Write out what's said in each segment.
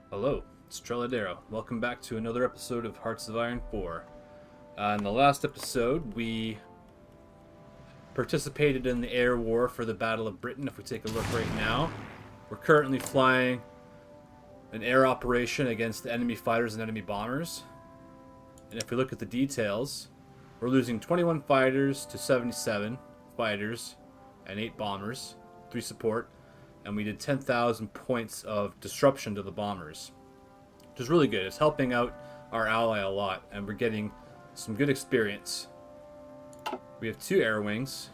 Hello, it's Treladero. Welcome back to another episode of Hearts of Iron 4. In the last episode, we participated in the air war for the Battle of Britain. If we take a look right now, we're currently flying an air operation against the enemy fighters and enemy bombers. And if we look at the details, we're losing 21 fighters to 77 fighters and 8 bombers, 3 support, and we did 10,000 points of disruption to the bombers, which is really good. It's helping out our ally a lot, and we're getting some good experience. We have 2 air wings.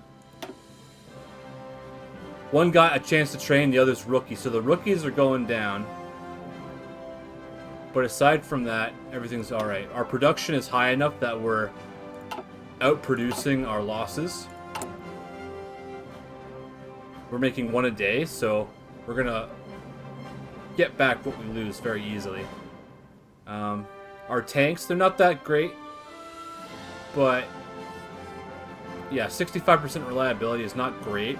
One got a chance to train, the other's rookie, so the rookies are going down. But aside from that, everything's alright. Our production is high enough that we're outproducing our losses. We're making 1 a day, so we're gonna get back what we lose very easily. Our tanks, they're not that great, but yeah, 65% reliability is not great,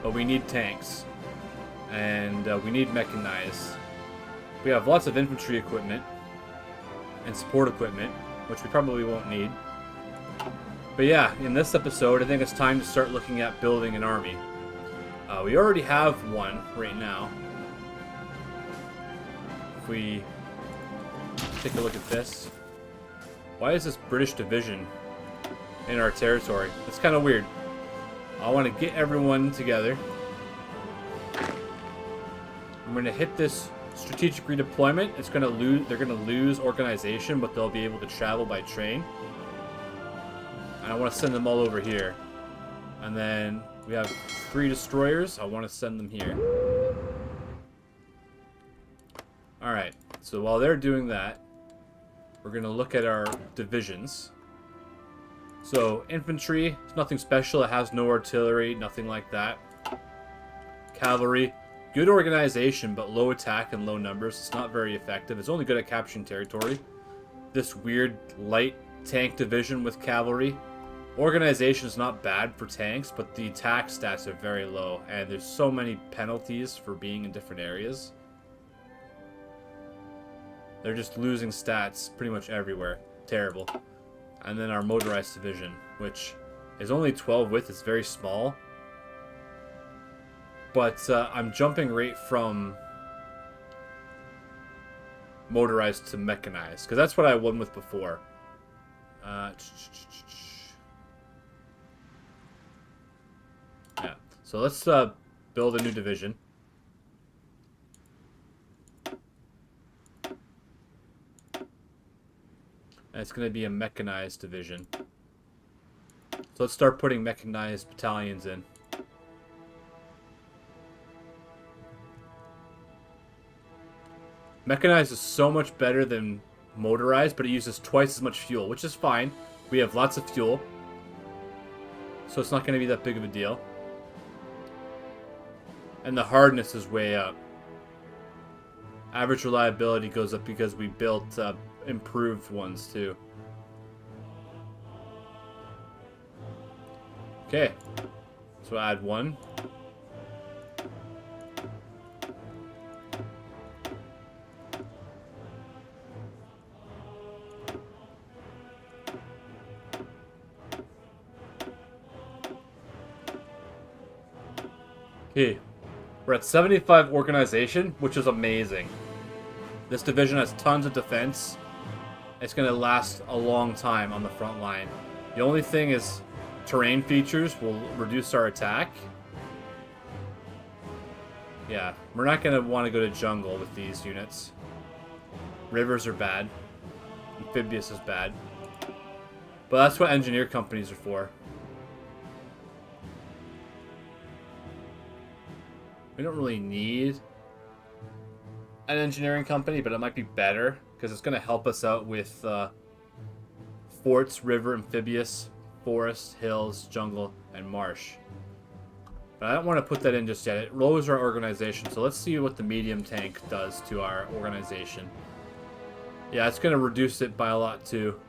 but we need tanks, and we need mechanized. We have lots of infantry equipment and support equipment, which we probably won't need. But yeah, in this episode, I think it's time to start looking at building an army. We already have one right now. If we take a look at this. Why is this British division in our territory? It's kind of weird. I want to get everyone together. I'm going to hit this strategic redeployment. It's going to lose. They're going to lose organization, but they'll be able to travel by train. And I want to send them all over here. And then we have 3 destroyers. I want to send them here. Alright, so while they're doing that, we're going to look at our divisions. So, infantry, it's nothing special. It has no artillery, nothing like that. Cavalry, good organization, but low attack and low numbers. It's not very effective. It's only good at capturing territory. This weird light tank division with cavalry. Organization is not bad for tanks, but the attack stats are very low, and there's so many penalties for being in different areas. They're just losing stats pretty much everywhere. Terrible. And then our motorized division, which is only 12 width, it's very small. But I'm jumping right from motorized to mechanized, because that's what I won with before. Yeah, so let's build a new division. And it's going to be a mechanized division. So let's start putting mechanized battalions in. Mechanized is so much better than motorized, but it uses twice as much fuel, which is fine. We have lots of fuel, so it's not going to be that big of a deal. And the hardness is way up. Average reliability goes up because we built improved ones too. Okay, so add 1. Okay, we're at 75 organization, which is amazing. This division has tons of defense. It's going to last a long time on the front line. The only thing is terrain features will reduce our attack. Yeah, we're not going to want to go to jungle with these units. Rivers are bad. Amphibious is bad. But that's what engineer companies are for. We don't really need an engineering company, but it might be better because it's going to help us out with forts, river, amphibious, forest, hills, jungle, and marsh. But I don't want to put that in just yet. It lowers our organization, so let's see what the medium tank does to our organization. Yeah, it's going to reduce it by a lot too.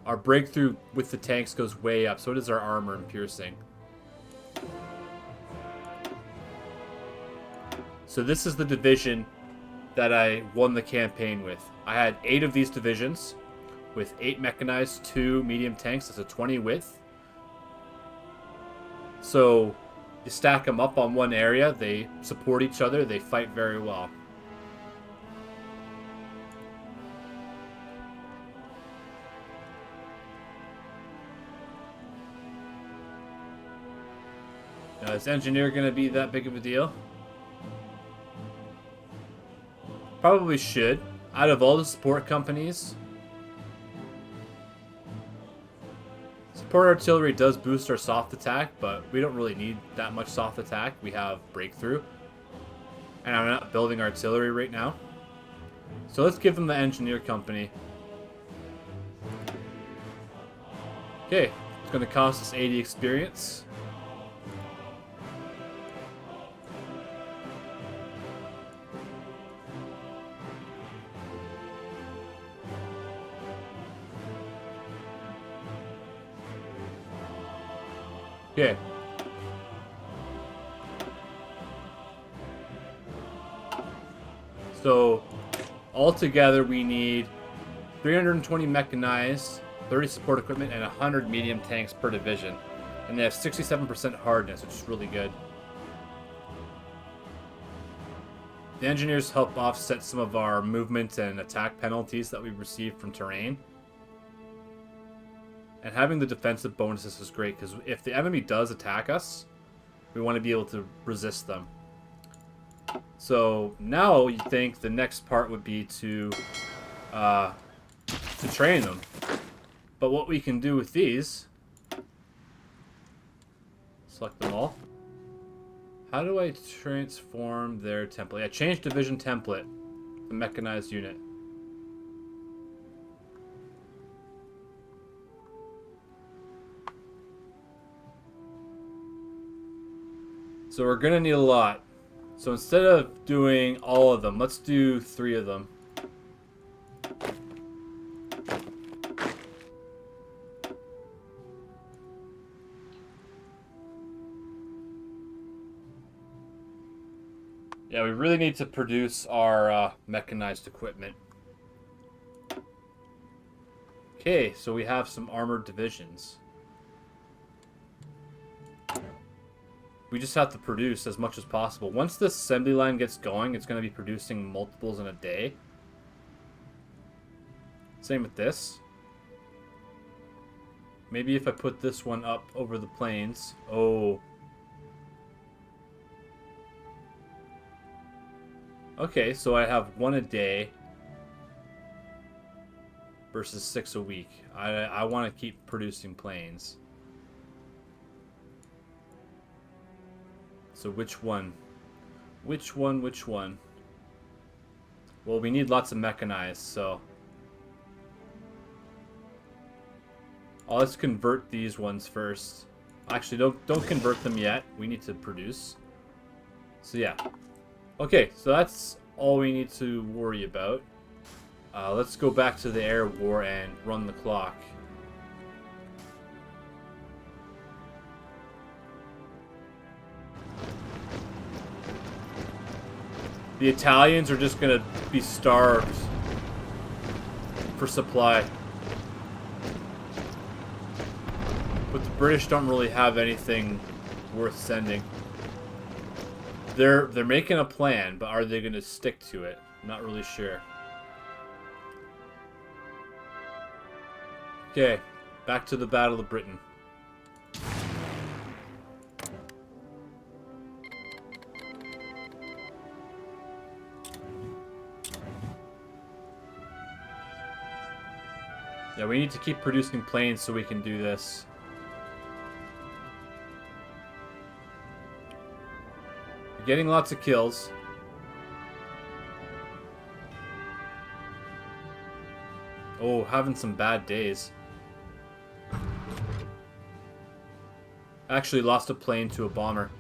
Our breakthrough with the tanks goes way up. So does our armor and piercing. So this is the division that I won the campaign with. I had 8 of these divisions with 8 mechanized, 2 medium tanks. That's a 20 width. So you stack them up on one area, they support each other, they fight very well. Now, is engineer going to be that big of a deal? Probably should. Out of all the support companies, support artillery does boost our soft attack, but we don't really need that much soft attack. We have breakthrough. And I'm not building artillery right now. So let's give them the engineer company. Okay, it's going to cost us 80 experience. Okay. So, altogether we need 320 mechanized, 30 support equipment, and 100 medium tanks per division. And they have 67% hardness, which is really good. The engineers help offset some of our movement and attack penalties that we receive from terrain. And having the defensive bonuses is great, because if the enemy does attack us, we want to be able to resist them. So now you think the next part would be to train them. But what we can do with these, select them all. How do I transform their template? Yeah, change division template, the mechanized unit. So we're going to need a lot. So instead of doing all of them, let's do 3 of them. Yeah, we really need to produce our mechanized equipment. Okay, so we have some armored divisions. We just have to produce as much as possible. Once this assembly line gets going, it's going to be producing multiples in a day. Same with this. Maybe if I put this one up over the plains. Oh. Okay, so I have 1 a day versus 6 a week. I want to keep producing planes. So which one? Which one? Well, we need lots of mechanized, so... Oh, let's convert these ones first. Actually, don't convert them yet. We need to produce. So yeah. Okay, so that's all we need to worry about. Let's go back to the air war and run the clock. The Italians are just gonna be starved for supply. But the British don't really have anything worth sending. They're making a plan, but are they gonna stick to it? Not really sure. Okay, back to the Battle of Britain. Yeah, we need to keep producing planes so we can do this. We're getting lots of kills. Oh, having some bad days. Actually lost a plane to a bomber.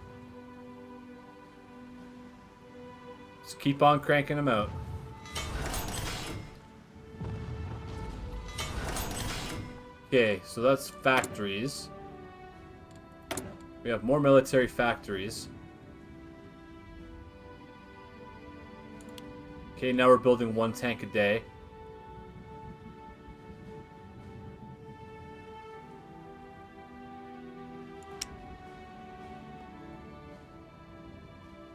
Just keep on cranking them out. Okay, so that's factories. We have more military factories. Okay, now we're building 1 tank a day.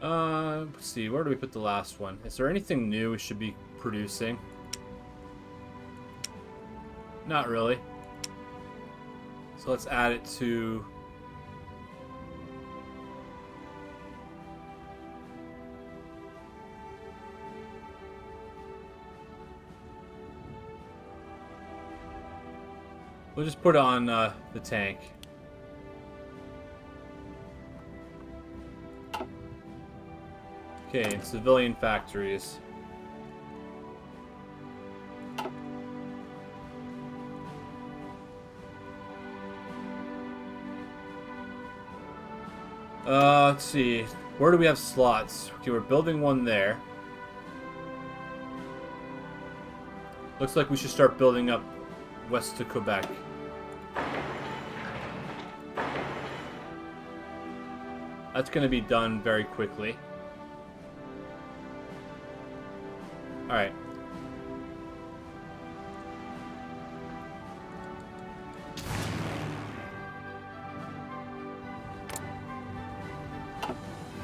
Let's see, where do we put the last one? Is there anything new we should be producing? Not really. So let's add it to... We'll just put it on the tank. Okay, civilian factories. Let's see. Where do we have slots? Okay, we're building one there. Looks like we should start building up west to Quebec. That's going to be done very quickly. Alright.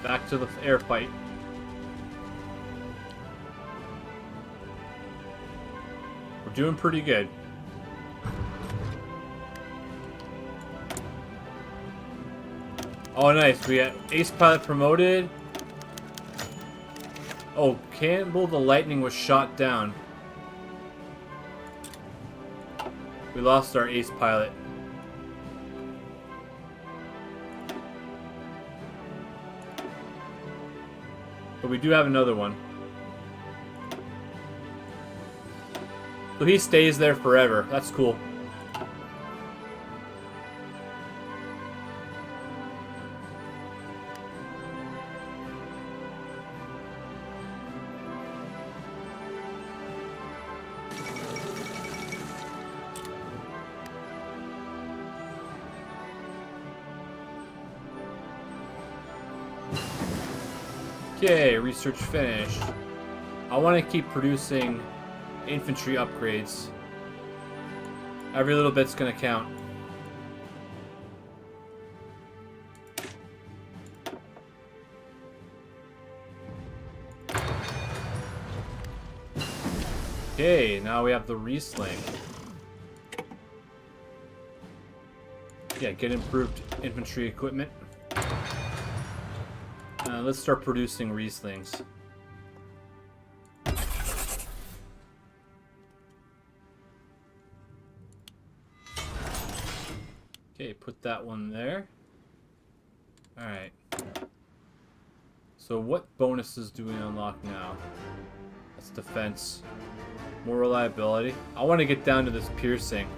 Back to the air fight. We're doing pretty good. Oh, nice. We got Ace Pilot promoted. Oh, Campbell the Lightning was shot down. We lost our Ace Pilot. But we do have another one. So he stays there forever. That's cool. Okay, research finished. I want to keep producing infantry upgrades. Every little bit's gonna count. Okay, now we have the Riesling. Yeah, get improved infantry equipment. Let's start producing Rieslings. Okay, put that one there. Alright. So what bonuses do we unlock now? That's defense. More reliability. I want to get down to this piercing.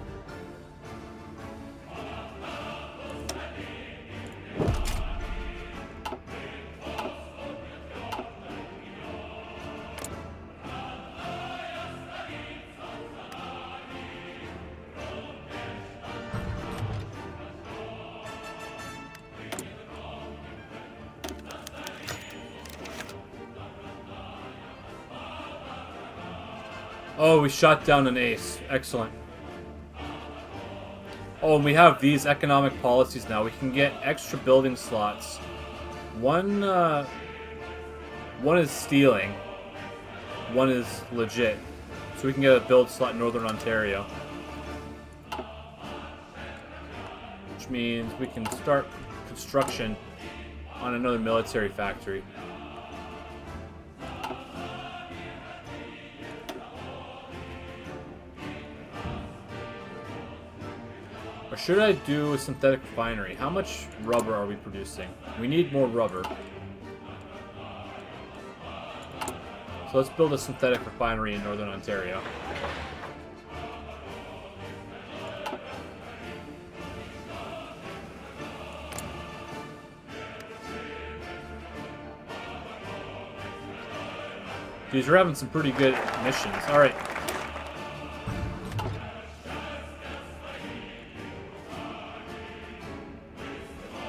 Oh, we shot down an ace. Excellent. Oh, and we have these economic policies now. We can get extra building slots. One is stealing. One is legit. So we can get a build slot in Northern Ontario. Which means we can start construction on another military factory. Or should I do a synthetic refinery? How much rubber are we producing? We need more rubber. So let's build a synthetic refinery in Northern Ontario. Geez, we're having some pretty good missions. Alright.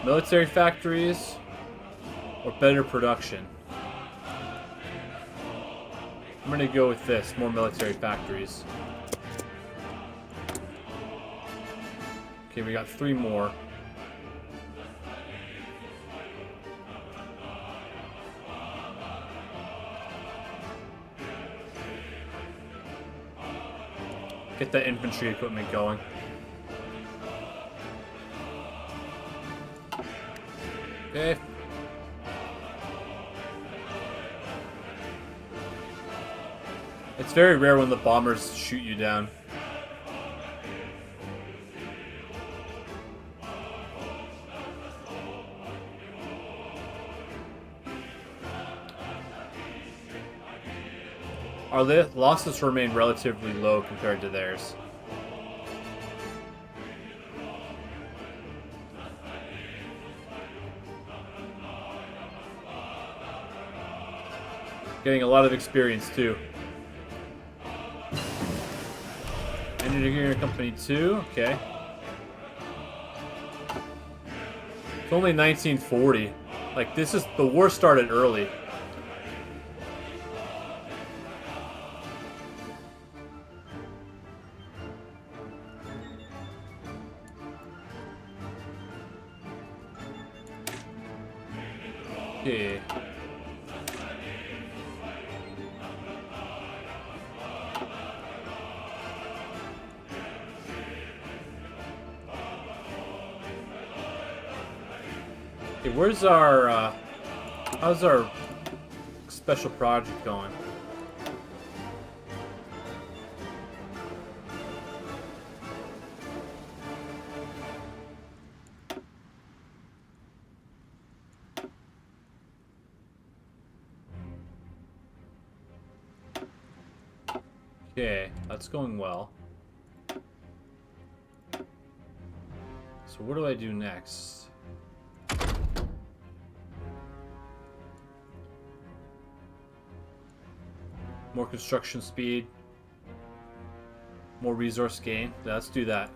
Military factories or better production? I'm gonna go with this. More military factories. Okay, we got 3 more. Get that infantry equipment going. Okay. It's very rare when the bombers shoot you down. Our losses remain relatively low compared to theirs. Getting a lot of experience too. Engineering Company 2, okay. It's only 1940. Like, this is, the war started early. Okay. Okay, where's our, how's our special project going? Okay, that's going well. So what do I do next? More construction speed. More resource gain. Let's do that.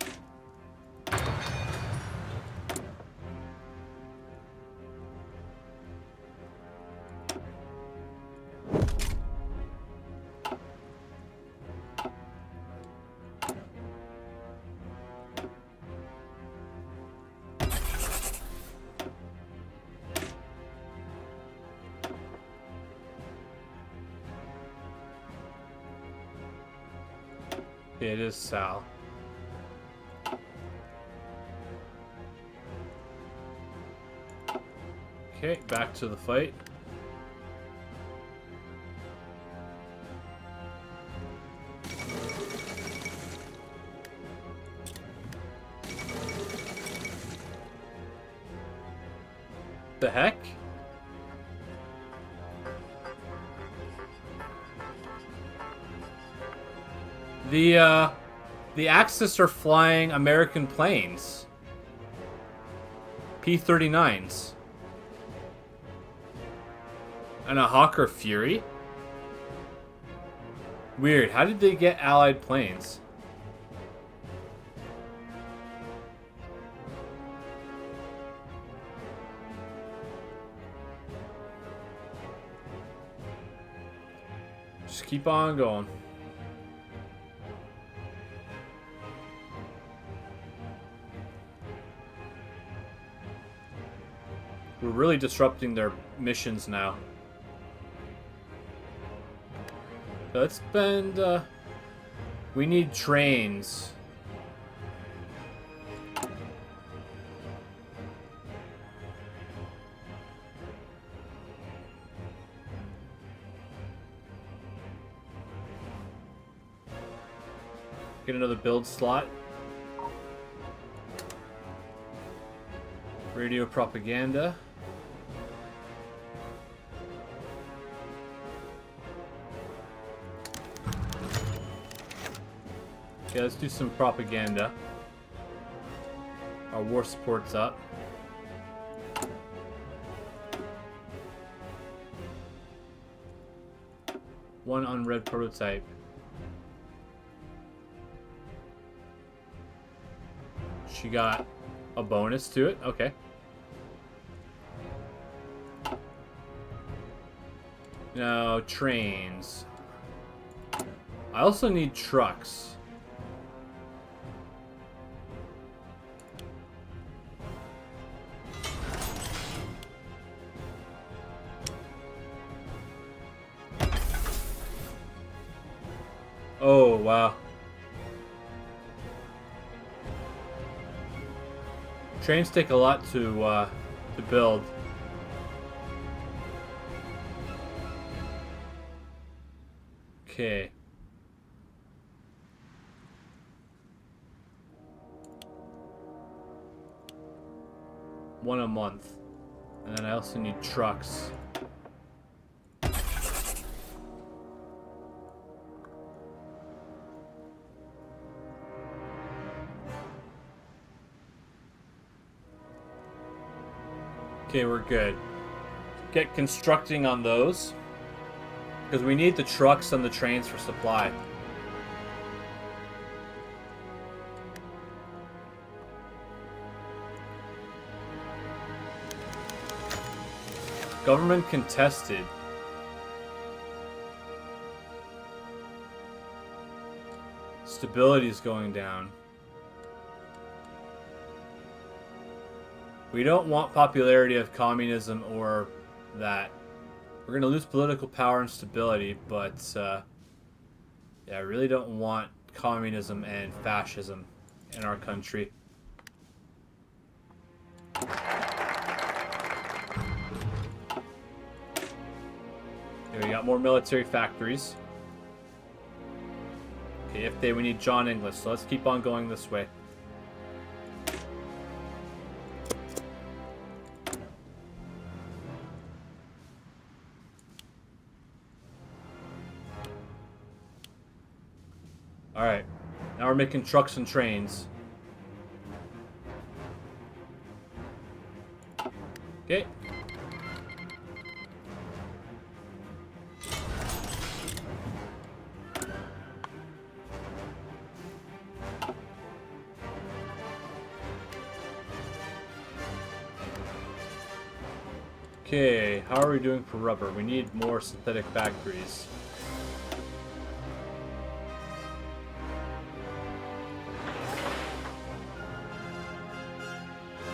It is Sal. Okay, back to the fight. The heck? The Axis are flying American planes. P-39s. And a Hawker Fury? Weird. How did they get Allied planes? Just keep on going. We're really disrupting their missions now. Let's spend, we need trains. Get another build slot. Radio propaganda. Okay, let's do some propaganda. Our war support's up. One unread prototype. She got a bonus to it? Okay. Now, trains. I also need trucks. Oh, wow. Trains take a lot to build. Okay. One a month. And then I also need trucks. Okay, we're good. Get constructing on those. Because we need the trucks and the trains for supply. Government contested. Stability is going down. We don't want popularity of communism or that. We're going to lose political power and stability, but yeah, I really don't want communism and fascism in our country. Okay, we got more military factories. Okay, we need John English, so let's keep on going this way. Alright, now we're making trucks and trains. Okay. Okay, how are we doing for rubber? We need more synthetic factories.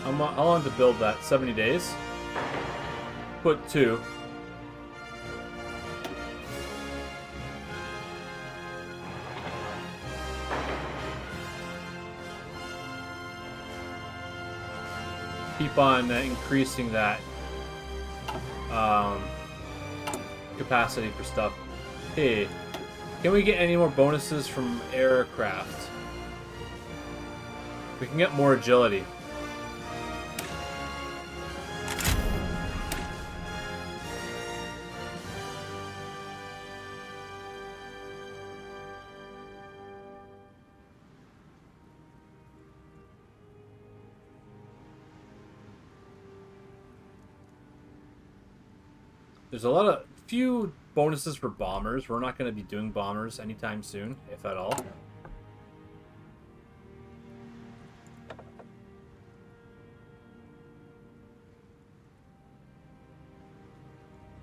How long to build that? 70 days? Put 2. Keep on increasing that capacity for stuff. Hey, can we get any more bonuses from aircraft? We can get more agility. There's few bonuses for bombers. We're not going to be doing bombers anytime soon, if at all.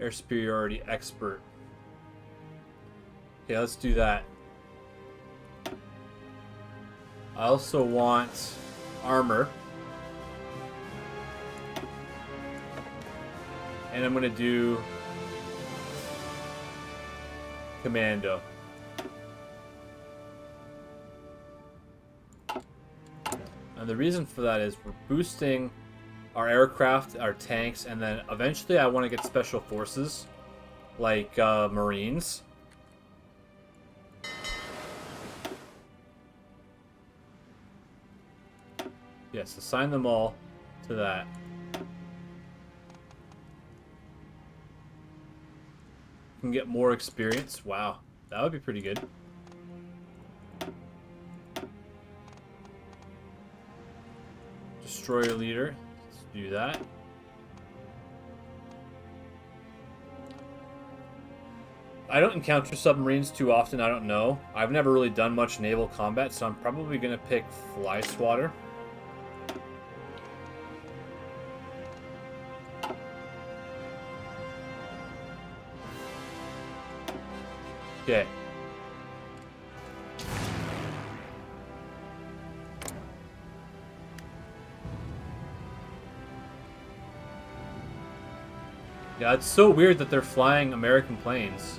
Air superiority expert. Okay, let's do that. I also want armor. And I'm going to do commando. And the reason for that is we're boosting our aircraft, our tanks, and then eventually I want to get special forces like Marines. Yes, assign them all to that. Can get more experience. Wow, that would be pretty good. Destroyer leader. Let's do that. I don't encounter submarines too often. I don't know. I've never really done much naval combat, so I'm probably gonna pick fly swatter. Okay. Yeah, it's so weird that they're flying American planes.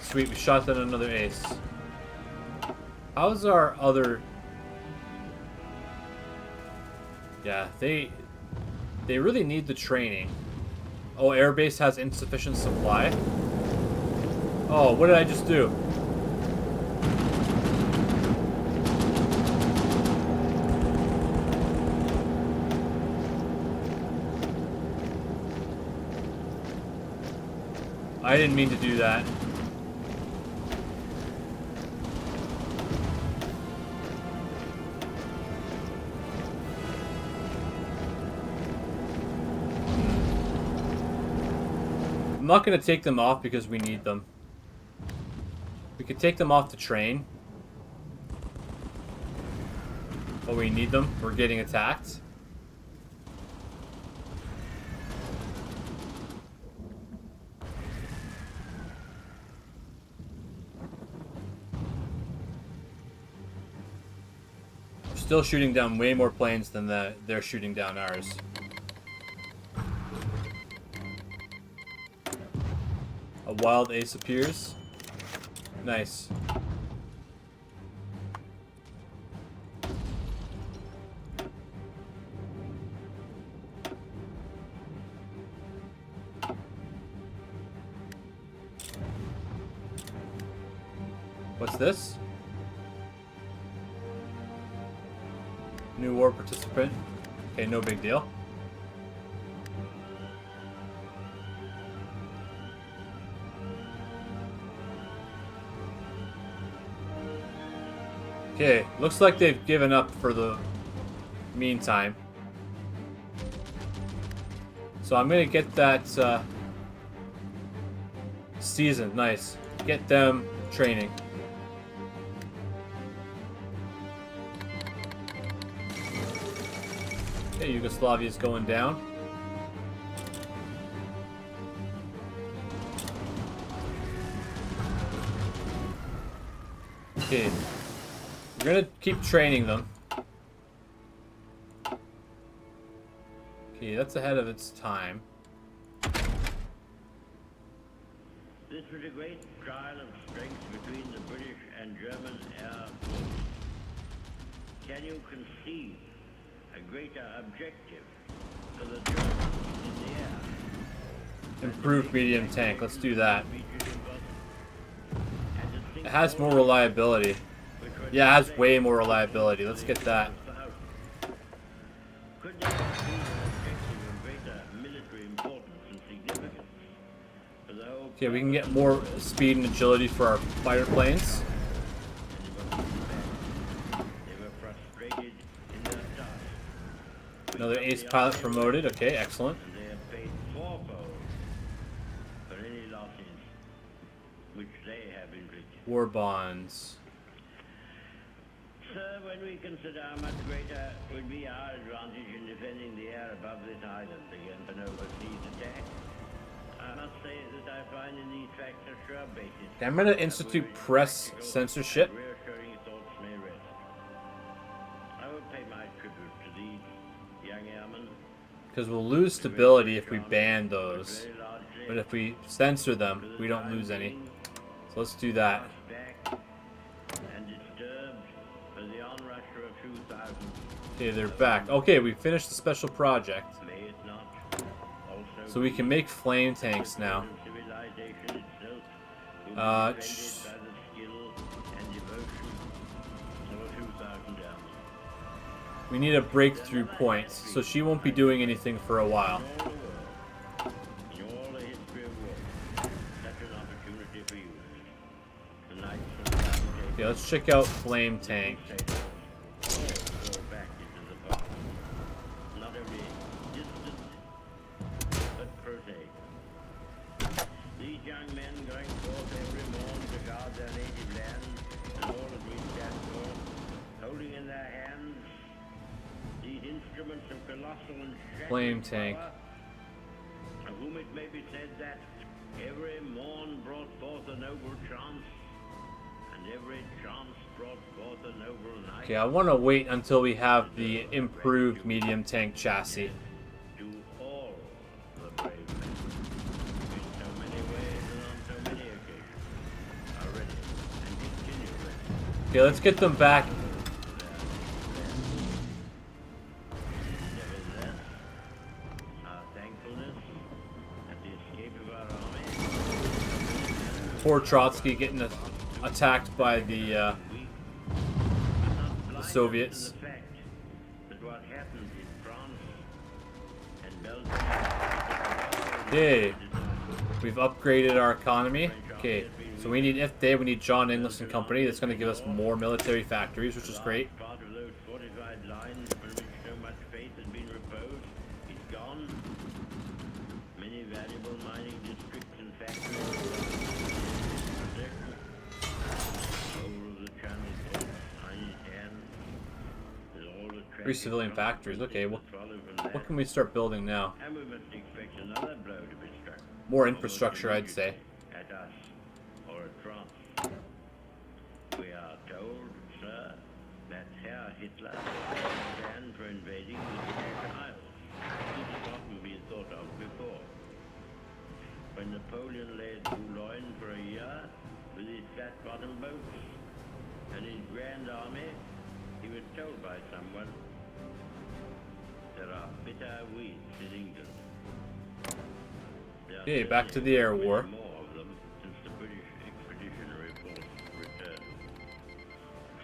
Sweet, we shot down another ace. How's our other... Yeah, they really need the training. Oh, airbase has insufficient supply? Oh, what did I just do? I didn't mean to do that. I'm not going to take them off because we need them. We could take them off the train. But we need them. We're getting attacked. We're still shooting down way more planes than they're shooting down ours. A wild ace appears. Nice. What's this? New war participant. Okay, no big deal. Okay, looks like they've given up for the meantime. So I'm gonna get that season. Nice. Get them training. Okay, Yugoslavia's going down. Okay. We're gonna keep training them. Okay, that's ahead of its time. This was a great trial of strength between the British and German air forces. Can you conceive a greater objective for the Germans in the air? Improved medium tank. Let's do that. It has more reliability. Yeah, it has way more reliability. Let's get that. Could there be an objective of greater military importance and significance for the whole? Okay, we can get more speed and agility for our fighter planes. They were frustrated in their task. Another ace pilot promoted. Okay, excellent. And they have paid fourfold for any losses which they have inflicted. War bonds. Sir, when we consider how much greater would be our advantage in defending the air above this island against an overseas attack, I must say that I find in these facts a sure basis. Okay, I'm gonna institute press censorship. Reassuring thoughts may rest. I will pay my tribute to these young airmen. Because we'll lose stability if we ban those. But if we censor them, we don't lose any. So let's do that. Back and disturbed for the onrush of 2000. Okay, they're back. Okay, we finished the special project. May it not also So we can make flame tanks now. civilization itself will be Uh, defended by the skill and devotion of 2000 airmen. We need a breakthrough point, so she won't be doing anything for a while. In all the history of war, such an opportunity for you. Tonight, Okay, let's check out flame tank. go back into the past. Not only distant, but prosaic. These young men going forth every morn to guard their native land and all that we stand for, holding in their hands these instruments of colossal and Flame shattering tank. power, of whom it may be said that every morn brought forth a noble chance, and every chance brought forth a noble knight. Okay, I want to wait until we have the improved medium tank chassis. To all the brave men, in so many ways and on so many occasions, are ready and continue ready. Okay, let's get them back. Nevertheless, our thankfulness at the escape of our army, Poor Trotsky getting attacked by the we cannot blind us to Soviets. the fact that what happened in France and Belgium. Okay, we've upgraded our economy. Okay, so we need, if they, we need John Inglis and Company. That's going to give us more military factories, which is great. Part of those fortified lines on which so much faith has been reposed is gone. Many valuable mining districts and factories protected. Whole of the Channel Coast, Chinese hands, with all the Three civilian factories. Okay, that follow from that. what can we start building now? And we must expect another blow to be struck. More infrastructure, I'd say. At us or at France. We are told, sir, that Herr Hitler planned for invading the British Isles. This has often been thought of before. When Napoleon lay at Boulogne for a year with his flat-bottomed boats and his grand army, he was told by someone, there are bitter weeds in England. There are Okay, back to the air many war. more of them since the British expeditionary force returned.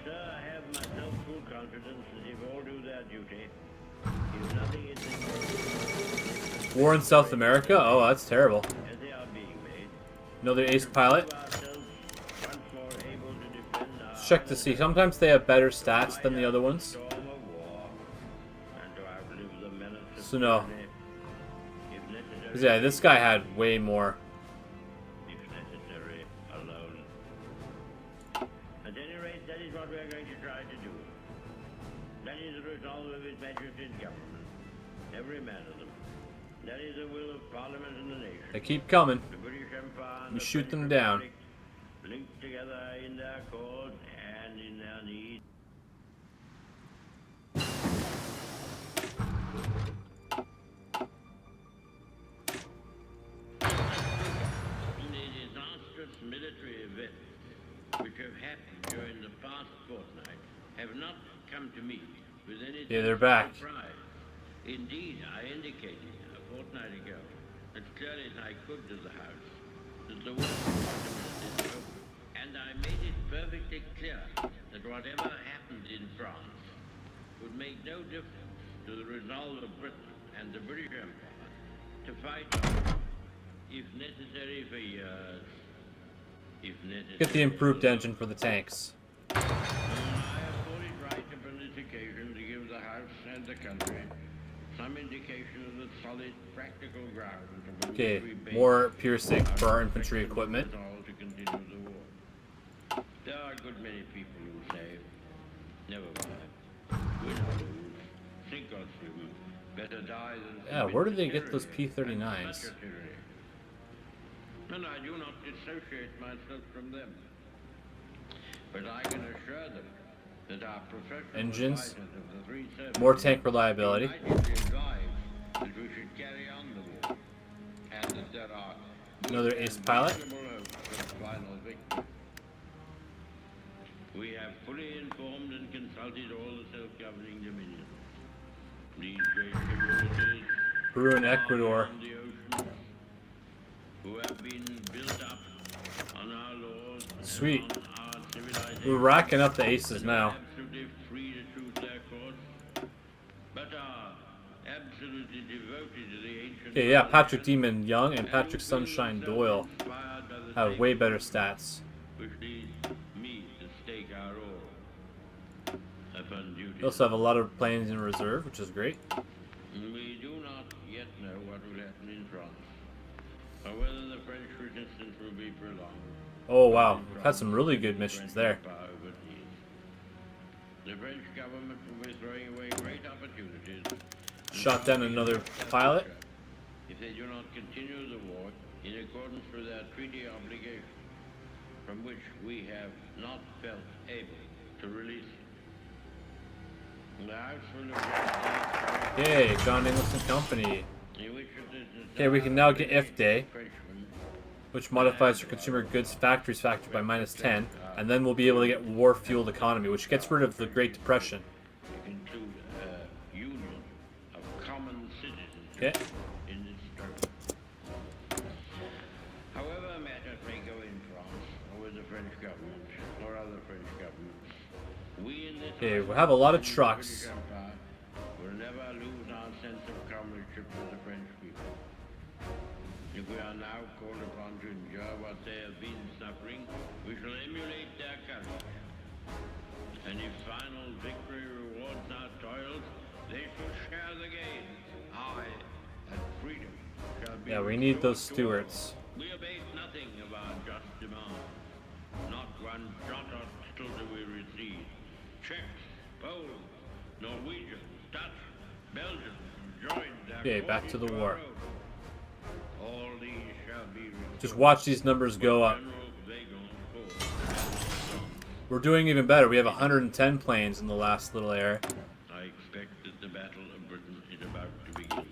Sir, I have myself full confidence that if all do their duty, if nothing is in War in South America? Oh, that's terrible. as they are being made, Another ace pilot. ourselves once more able to defend our Let's check to see. Sometimes they have better stats than the other ones. storm of war, and to outlive the menace of So no. tyranny, if necessary, 'Cause yeah, this guy had way more. if necessary, alone. At any rate, that is what we are going to try to do. That is the resolve of His Majesty's government, every man of them. That is the will of Parliament and the nation. They keep coming. The British Empire and We the shoot them British down. Republic, linked together in their cause and in their need. The disastrous military events which have happened during the past fortnight have not come to me with any Yeah, they're back. surprise. Indeed, I indicated a fortnight ago, as clearly as I could to the House, that the war is over. And I made it perfectly clear that whatever happened in France would make no difference to the resolve of Britain and the British Empire to fight on, if necessary for years, if necessary. Get the improved engine for the tanks. I have thought it right upon this occasion to give the House and the country some indication of the solid, practical ground upon which Okay, we base more piercing for our infantry equipment. resolve to continue the war. There are a good many people who say, never mind, win or lose, sink or swim, better die than Yeah, submit where do to they get those tyranny, P-39s? and such a tyranny. And I do not dissociate myself from them. But I can assure them that our professional Engines, advisors of the three services more tank reliability. unitedly advise that we should carry on the war, and that there are Another ace pilot. reasonable hopes of final victory. We have fully informed and consulted all the self-governing dominions. These great communities Peru and Ecuador. on the ocean, who have been built up on our laws and Sweet. on our civilization. We're racking up the aces now. Absolutely free to choose their course, but are absolutely devoted to the ancient. Okay, yeah, Patrick Demon Young and Patrick Sunshine Doyle Inspired by the have same way better stats. which leads me to stake our all upon duty. They also have a lot of planes in reserve, which is great. We do not yet know what will happen in France, or whether the French resistance will be prolonged. Oh wow, we've had some really good missions there. The French government will be throwing away great opportunities. Shot down another pilot. If they do not continue the war in accordance with their treaty obligations, from which we have not felt able to release him. The house will have Okay, John Inglis and Company. Okay, we can now get if day, which modifies your consumer goods factories factor by -10, and then we'll be able to get war fueled economy, which gets rid of the Great Depression. include a union of common citizens Okay. in this term. However matters may go in France or with the French government or other French governments, we in this Okay, we'll have a lot of trucks. Empire will never lose our sense of comradeship with the French people. If we are now called upon to endure what they have been suffering, we shall emulate their courage. And if final victory rewards our toils, they shall share the gain. I, and freedom, shall be Yeah, we need those restored to all. stewards. We abate nothing of our just demand. Not one jot or tittle do we recede. Czechs, Poles, Norwegians, Dutch, Belgians have joined their Okay, back to the forces war. our own. All these shall be Just watch these numbers go up. We're doing even better. We have 110 planes in the last little area. I expect that the Battle of Britain is about to begin.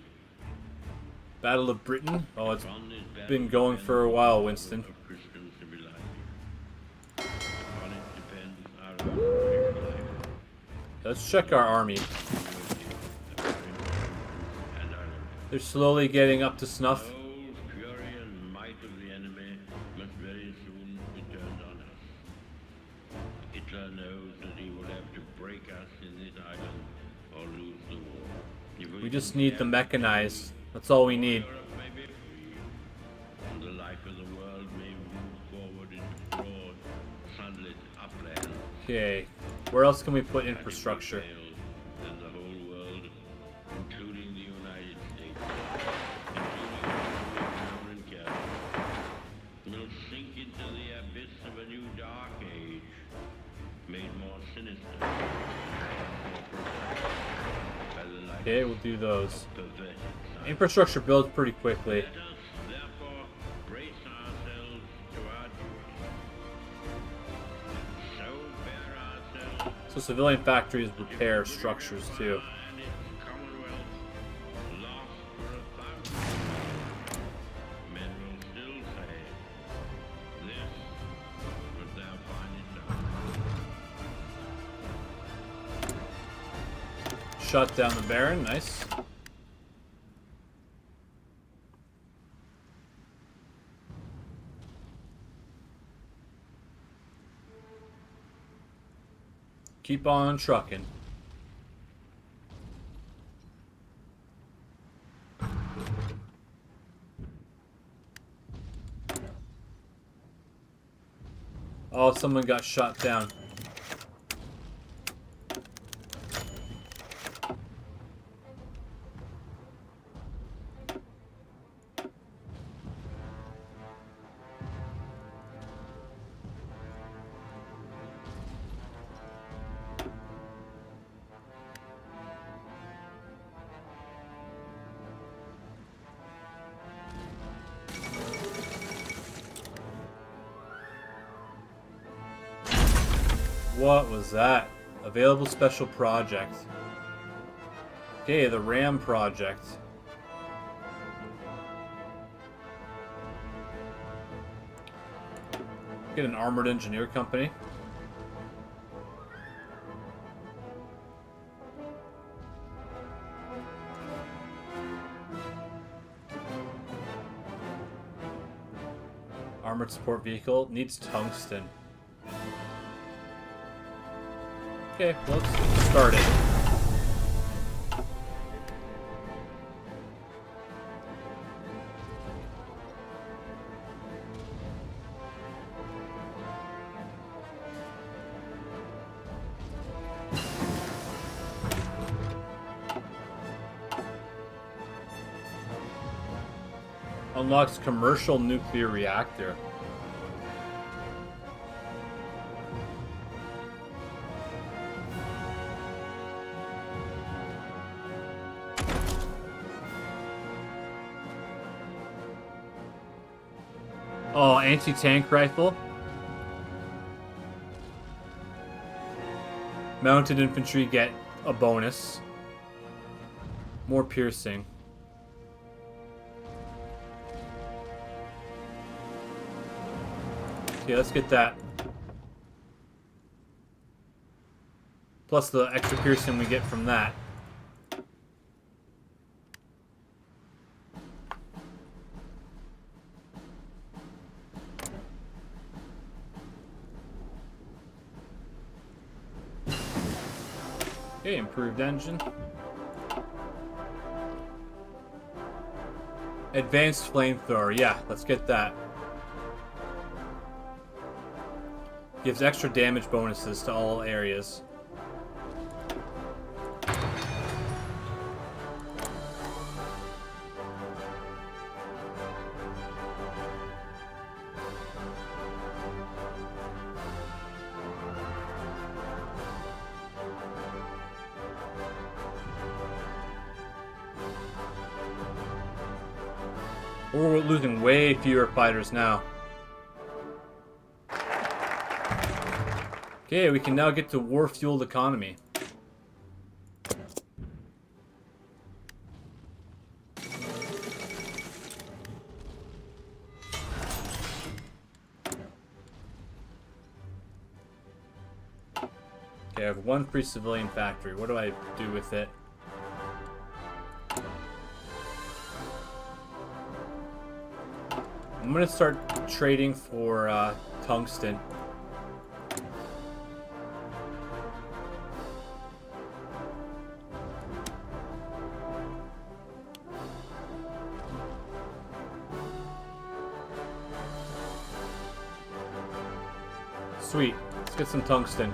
Battle of Britain? Oh, it's On this battle been going for a while, Winston. of Christian civilization. On it depends our own life, Let's check our army. the French and our They're slowly getting up to The snuff. whole fury and might of the enemy must very soon be turned on us. Hitler knows that he will have to break us in this island or lose the war. If We just need the mechanized. That's all we need. Europe may be free, and the life of the world may move forward into broad, sunlit upland. Okay, where else can we put infrastructure? And the whole world, including the United States, including and Canada, will sink into the abyss of a new dark age, made more sinister, by the light Okay, we'll do those. of perverted science. Infrastructure builds pretty quickly. Let us therefore brace ourselves to our duty. So bear ourselves So civilian factories repair structures too. and its commonwealth lost for 1,000 years. Men will still say, this was their finest hour. Shut down the Baron, nice. Keep on trucking. Oh, someone got shot down. What was that? Available special project. Okay, the RAM project. Get an armored engineer company. Armored support vehicle needs tungsten. Okay, well, let's get started. Unlocks commercial nuclear reactor. Oh, anti-tank rifle. Mounted infantry get a bonus. More piercing. Okay, let's get that. Plus the extra piercing we get from that. Okay, improved engine. Advanced flamethrower. Yeah, let's get that. Gives extra damage bonuses to all areas. We're losing way fewer fighters now. Okay, we can now get to war-fueled economy. Okay, I have one free civilian factory. What do I do with it? I'm gonna start trading for tungsten. Sweet. Let's get some tungsten.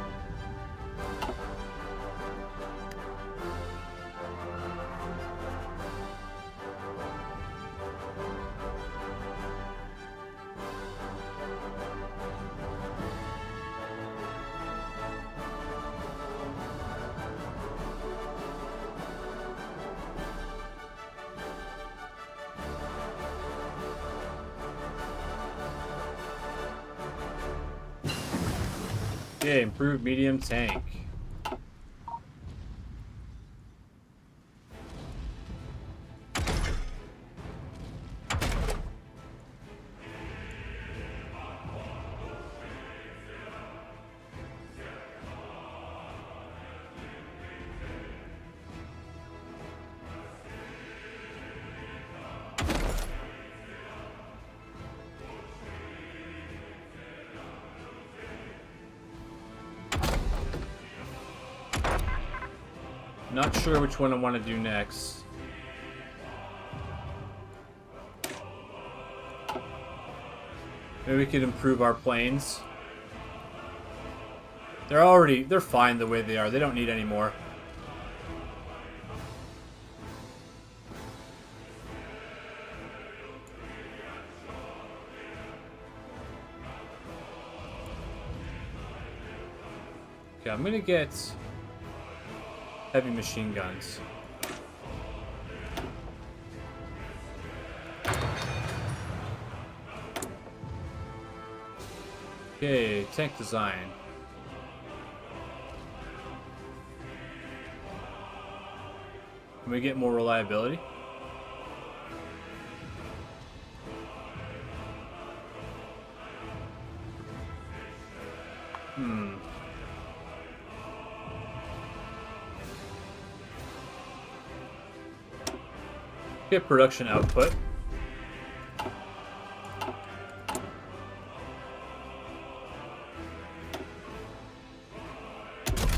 Okay, improved medium tank. Not sure which one I want to do next. Maybe we could improve our planes. They're fine the way they are. They don't need any more. Okay, I'm gonna get heavy machine guns. Okay, tank design. Can we get more reliability? Get production output.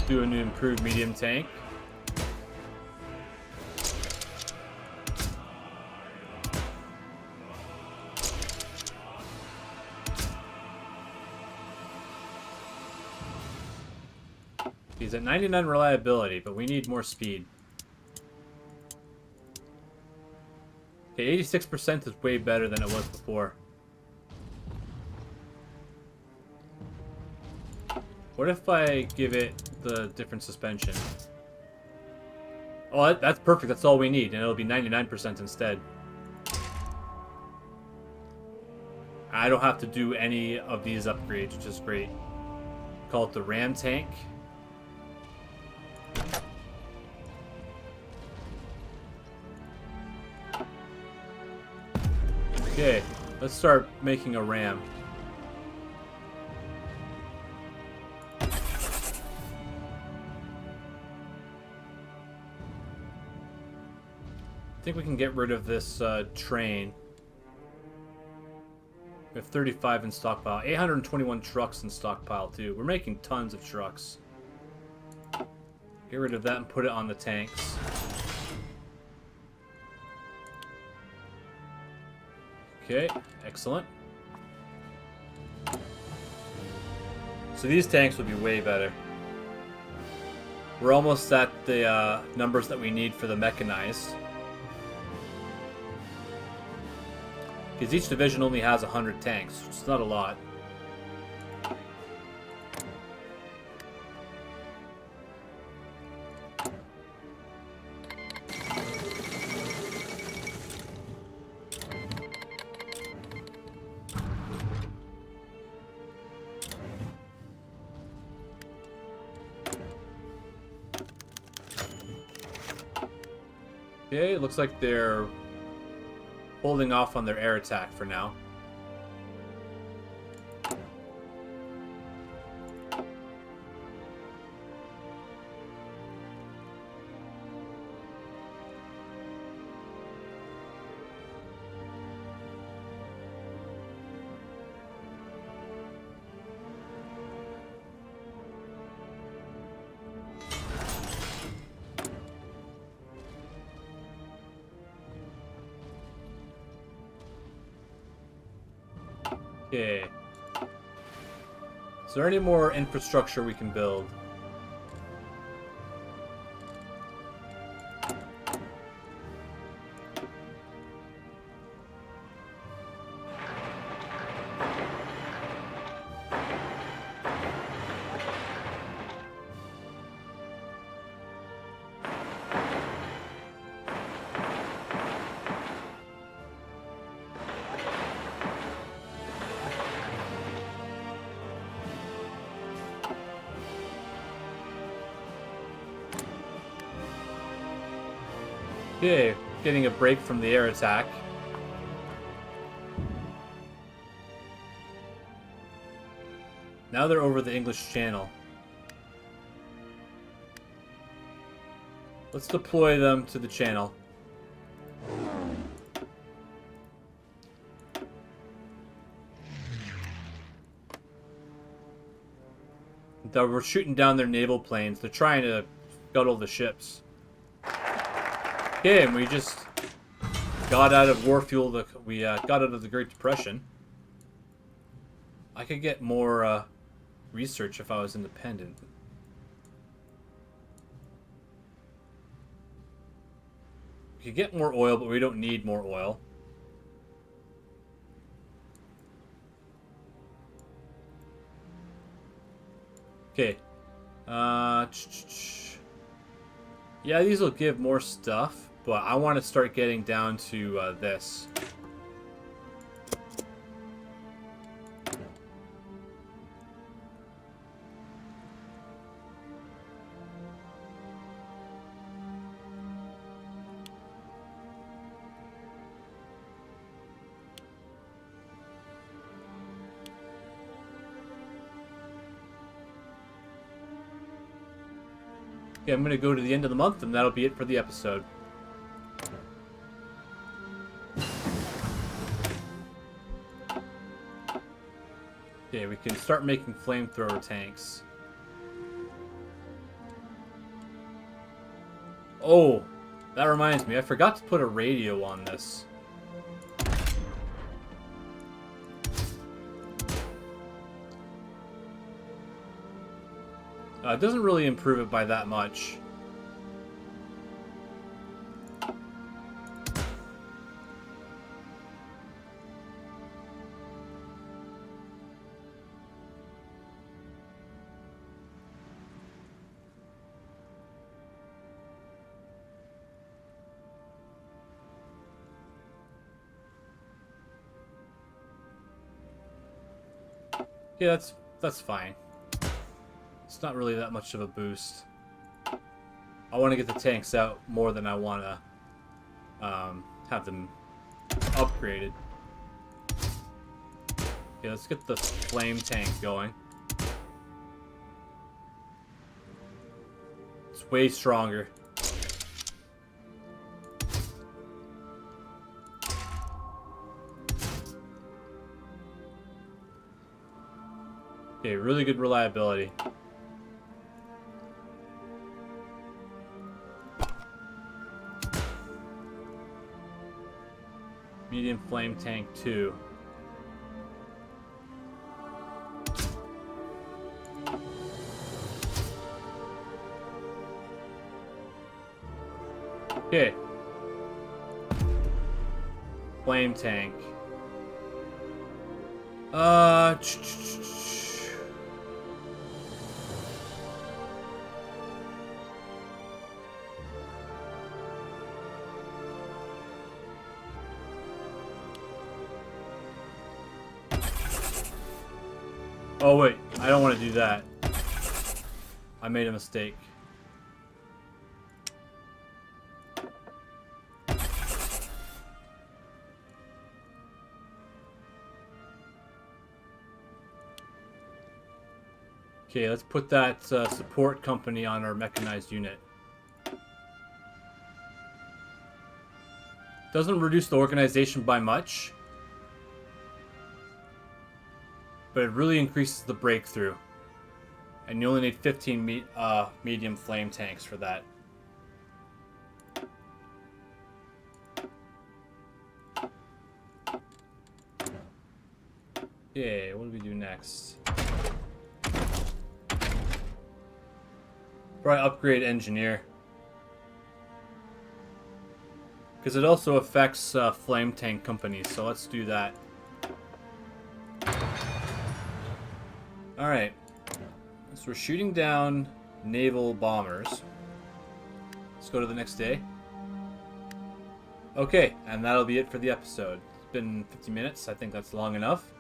Do an improved medium tank. He's at 99 reliability, but we need more speed. Okay, 86% is way better than it was before. What if I give it the different suspension? Oh, that's perfect. That's all we need, and it'll be 99% instead. I don't have to do any of these upgrades, which is great. Call it the Ram tank. Okay, let's start making a ram. I think we can get rid of this train. We have 35 in stockpile. 821 trucks in stockpile, too. We're making tons of trucks. Get rid of that and put it on the tanks. Okay, excellent. So these tanks would be way better. We're almost at the numbers that we need for the mechanized. Because each division only has 100 tanks. It's not a lot. Okay, it looks like they're holding off on their air attack for now. Okay. Is there any more infrastructure we can build? Okay, getting a break from the air attack. Now they're over the English Channel. Let's deploy them to the channel. We're shooting down their naval planes. They're trying to scuttle the ships. Okay, and we just got out of war fuel. We got out of the Great Depression. I could get more research if I was independent. We could get more oil, but we don't need more oil. Okay. Yeah, these will give more stuff, but I want to start getting down to this. Okay, I'm going to go to the end of the month, and that'll be it for the episode. Okay, we can start making flamethrower tanks. Oh, that reminds me. I forgot to put a radio on this. It doesn't really improve it by that much. Yeah, that's fine. It's not really that much of a boost. I want to get the tanks out more than I want to have them upgraded. Okay, let's get the flame tank going. It's way stronger. Okay, really good reliability. Medium flame tank 2. Okay. Flame tank. Oh wait, I don't want to do that. I made a mistake. Okay, let's put that support company on our mechanized unit. Doesn't reduce the organization by much, but it really increases the breakthrough. And you only need 15 medium flame tanks for that. Okay, what do we do next? Probably upgrade engineer. Because it also affects flame tank companies, so let's do that. Alright. So we're shooting down naval bombers. Let's go to the next day. Okay, and that'll be it for the episode. It's been 50 minutes. I think that's long enough.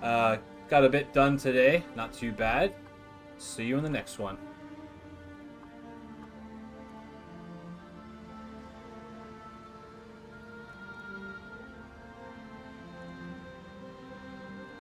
Got a bit done today. Not too bad. See you in the next one.